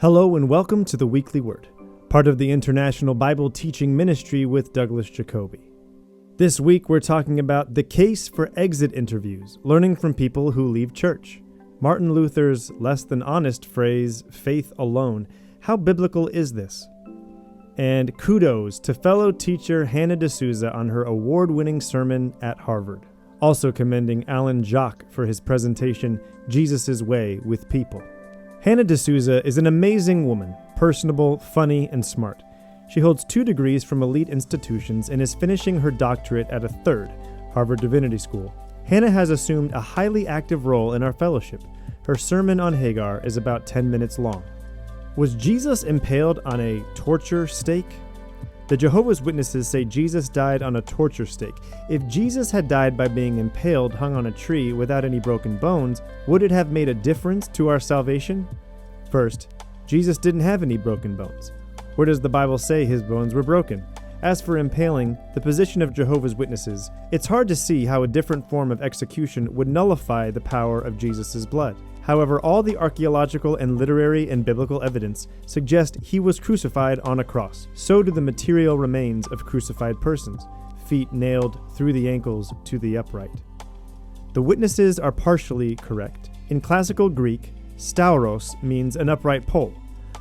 Hello and welcome to the Weekly Word, part of the International Bible Teaching Ministry with Douglas Jacoby. This week we're talking about the case for exit interviews, learning from people who leave church. Martin Luther's less than honest phrase, faith alone. How biblical is this? And kudos to fellow teacher Hannah D'Souza on her award-winning sermon at Harvard. Also commending Alan Jacques for his presentation, Jesus' Way with People. Hannah D'Souza is an amazing woman, personable, funny, and smart. She holds 2 degrees from elite institutions and is finishing her doctorate at a 3rd, Harvard Divinity School. Hannah has assumed a highly active role in our fellowship. Her sermon on Hagar is about 10 minutes long. Was Jesus impaled on a torture stake? The Jehovah's Witnesses say Jesus died on a torture stake. If Jesus had died by being impaled, hung on a tree without any broken bones, would it have made a difference to our salvation? First, Jesus didn't have any broken bones. Where does the Bible say his bones were broken? As for impaling, the position of Jehovah's Witnesses, it's hard to see how a different form of execution would nullify the power of Jesus' blood. However, all the archaeological and literary and biblical evidence suggest he was crucified on a cross. So do the material remains of crucified persons, feet nailed through the ankles to the upright. The witnesses are partially correct. In classical Greek, stauros means an upright pole.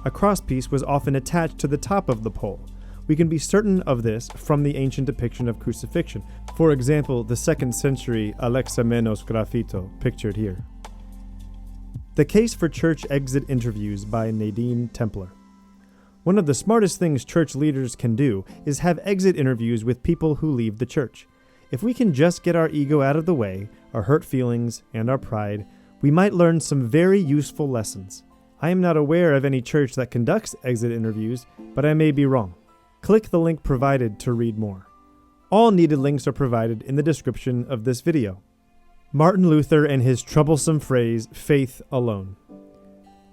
A crosspiece was often attached to the top of the pole. We can be certain of this from the ancient depiction of crucifixion. For example, the 2nd century Alexamenos graffito, pictured here. The Case for Church Exit Interviews by Nadine Templer. One of the smartest things church leaders can do is have exit interviews with people who leave the church. If we can just get our ego out of the way, our hurt feelings, and our pride, we might learn some very useful lessons. I am not aware of any church that conducts exit interviews, but I may be wrong. Click the link provided to read more. All needed links are provided in the description of this video. Martin Luther and his troublesome phrase, faith alone.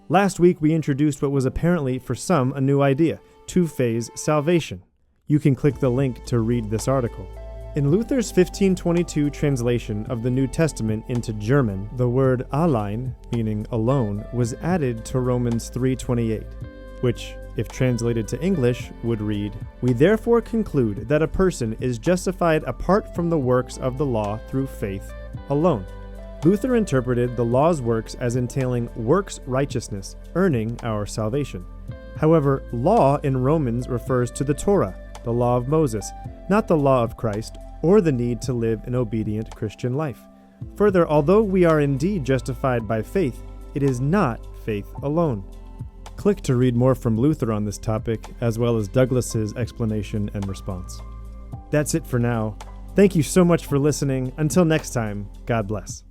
Last week we introduced what was apparently, for some, a new idea, 2-phase salvation. You can click the link to read this article. In Luther's 1522 translation of the New Testament into German, the word allein, meaning alone, was added to Romans 3:28, which, if translated to English, would read, "We therefore conclude that a person is justified apart from the works of the law through faith alone." Luther interpreted the law's works as entailing works righteousness, earning our salvation. However, law in Romans refers to the Torah, the law of Moses, not the law of Christ, or the need to live an obedient Christian life. Further, although we are indeed justified by faith, it is not faith alone. Click to read more from Luther on this topic, as well as Douglas's explanation and response. That's it for now. Thank you so much for listening. Until next time, God bless.